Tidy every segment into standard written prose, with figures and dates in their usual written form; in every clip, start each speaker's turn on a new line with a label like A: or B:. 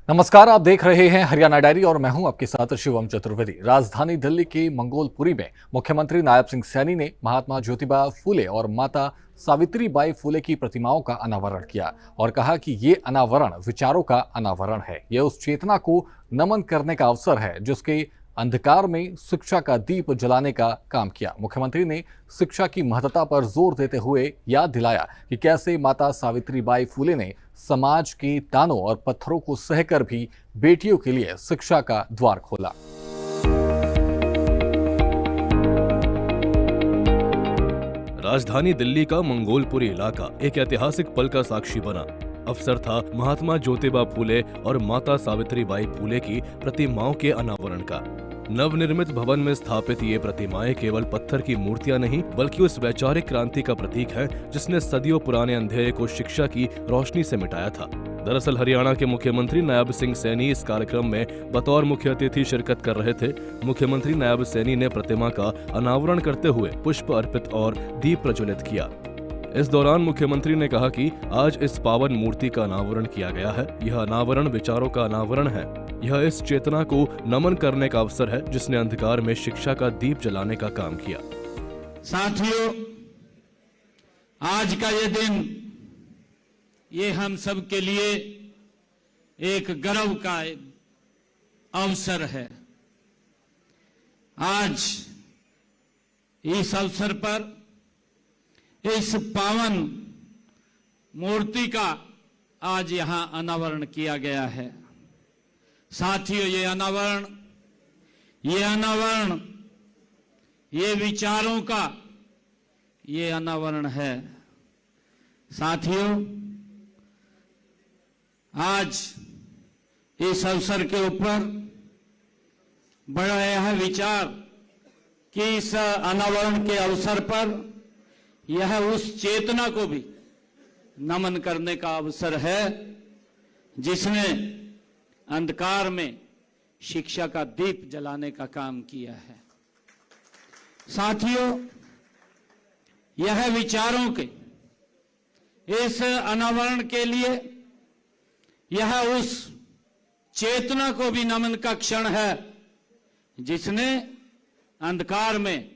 A: नमस्कार, आप देख रहे हैं हरियाणा डायरी और मैं हूं आपके साथ शिवम चतुर्वेदी। राजधानी दिल्ली के मंगोलपुरी में मुख्यमंत्री नायब सिंह सैनी ने महात्मा ज्योतिबा फूले और माता सावित्रीबाई फूले की प्रतिमाओं का अनावरण किया और कहा कि ये अनावरण विचारों का अनावरण है। यह उस चेतना को नमन करने का अवसर है जिसके अंधकार में शिक्षा का दीप जलाने का काम किया। मुख्यमंत्री ने शिक्षा की महत्ता पर जोर देते हुए याद दिलाया कि कैसे माता सावित्रीबाई फूले ने समाज के तानों और पत्थरों को सहकर भी बेटियों के लिए शिक्षा का द्वार खोला।
B: राजधानी दिल्ली का मंगोलपुरी इलाका एक ऐतिहासिक पल का साक्षी बना। अवसर था महात्मा ज्योतिबा फूले और माता सावित्रीबाई फूले की प्रतिमाओं के अनावरण का। नवनिर्मित भवन में स्थापित ये प्रतिमाएं केवल पत्थर की मूर्तियां नहीं बल्कि उस वैचारिक क्रांति का प्रतीक है जिसने सदियों पुराने अंधेरे को शिक्षा की रोशनी से मिटाया था। दरअसल हरियाणा के मुख्यमंत्री नायब सिंह सैनी इस कार्यक्रम में बतौर मुख्य अतिथि शिरकत कर रहे थे। मुख्यमंत्री नायब सैनी ने प्रतिमा का अनावरण करते हुए पुष्प अर्पित और दीप प्रज्वलित किया। इस दौरान मुख्यमंत्री ने कहा कि आज इस पावन मूर्ति का अनावरण किया गया है। यह अनावरण विचारों का अनावरण है। यह इस चेतना को नमन करने का अवसर है जिसने अंधकार में शिक्षा का दीप जलाने का काम किया।
C: साथियों, आज का ये दिन ये हम सब के लिए एक गर्व का अवसर है। आज इस अवसर पर इस पावन मूर्ति का आज यहां अनावरण किया गया है। साथियों, ये अनावरण ये विचारों का ये अनावरण है। साथियों, आज इस अवसर के ऊपर बड़ा यह विचार कि इस अनावरण के अवसर पर यह उस चेतना को भी नमन करने का अवसर है जिसने अंधकार में शिक्षा का दीप जलाने का काम किया है। साथियों, यह विचारों के इस अनावरण के लिए यह उस चेतना को भी नमन का क्षण है जिसने अंधकार में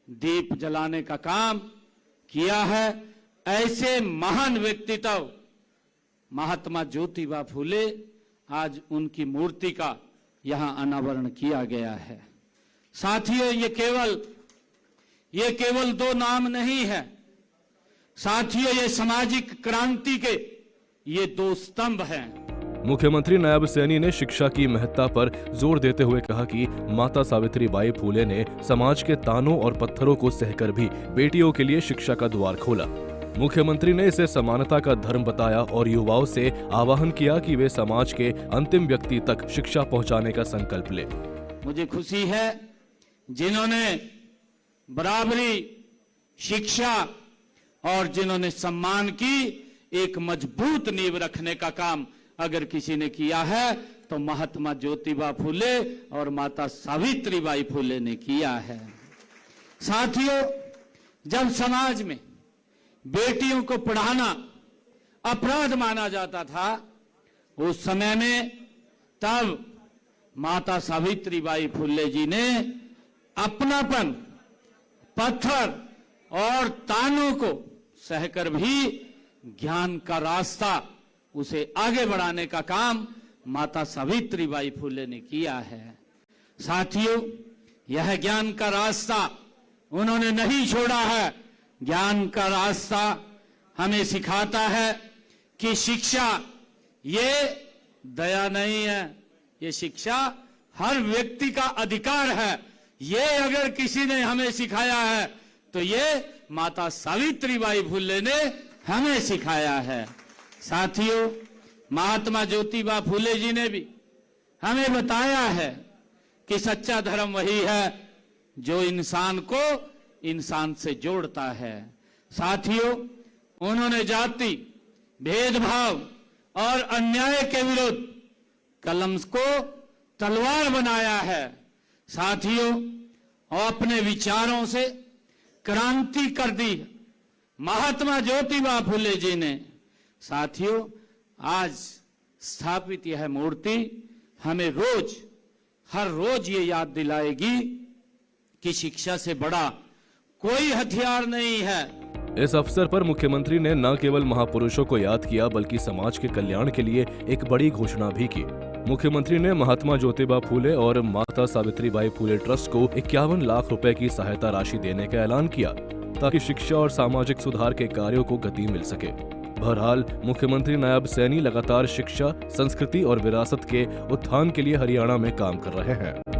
C: दीप जलाने का काम किया है। ऐसे महान व्यक्तित्व महात्मा ज्योतिबा फूले, आज उनकी मूर्ति का यहां अनावरण किया गया है। साथियों, ये केवल दो नाम नहीं है। साथियों, ये सामाजिक क्रांति के ये दो स्तंभ हैं।
B: मुख्यमंत्री नायब सैनी ने शिक्षा की महत्ता पर जोर देते हुए कहा कि माता सावित्रीबाई फूले ने समाज के तानों और पत्थरों को सहकर भी बेटियों के लिए शिक्षा का द्वार खोला। मुख्यमंत्री ने इसे समानता का धर्म बताया और युवाओं से आह्वान किया कि वे समाज के अंतिम व्यक्ति तक शिक्षा पहुंचाने का संकल्प ले।
C: मुझे खुशी है जिन्होंने बराबरी, शिक्षा और जिन्होंने सम्मान की एक मजबूत नींव रखने का काम अगर किसी ने किया है तो महात्मा ज्योतिबा फूले और माता सावित्रीबाई फूले ने किया है। साथियों, जब समाज में बेटियों को पढ़ाना अपराध माना जाता था उस समय में, तब माता सावित्रीबाई फूले जी ने अपनापन, पत्थर और तानों को सहकर भी ज्ञान का रास्ता उसे आगे बढ़ाने का काम माता सावित्रीबाई फूले ने किया है। साथियों, यह ज्ञान का रास्ता उन्होंने नहीं छोड़ा है। ज्ञान का रास्ता हमें सिखाता है कि शिक्षा ये दया नहीं है, ये शिक्षा हर व्यक्ति का अधिकार है। ये अगर किसी ने हमें सिखाया है तो ये माता सावित्रीबाई फूले ने हमें सिखाया है। साथियों, महात्मा ज्योतिबा फूले जी ने भी हमें बताया है कि सच्चा धर्म वही है जो इंसान को इंसान से जोड़ता है। साथियों, उन्होंने जाति, भेदभाव और अन्याय के विरुद्ध कलम को तलवार बनाया है। साथियों, अपने विचारों से क्रांति कर दी महात्मा ज्योतिबा फूले जी ने। साथियों, आज स्थापित यह मूर्ति हमें रोज, हर रोज ये याद दिलाएगी कि शिक्षा से बड़ा कोई हथियार नहीं है।
B: इस अवसर पर मुख्यमंत्री ने न केवल महापुरुषों को याद किया बल्कि समाज के कल्याण के लिए एक बड़ी घोषणा भी की। मुख्यमंत्री ने महात्मा ज्योतिबा फूले और माता सावित्रीबाई फूले ट्रस्ट को 51 लाख रुपए की सहायता राशि देने का ऐलान किया ताकि शिक्षा और सामाजिक सुधार के कार्यों को गति मिल सके। बहरहाल मुख्यमंत्री नायब सैनी लगातार शिक्षा, संस्कृति और विरासत के उत्थान के लिए हरियाणा में काम कर रहे हैं।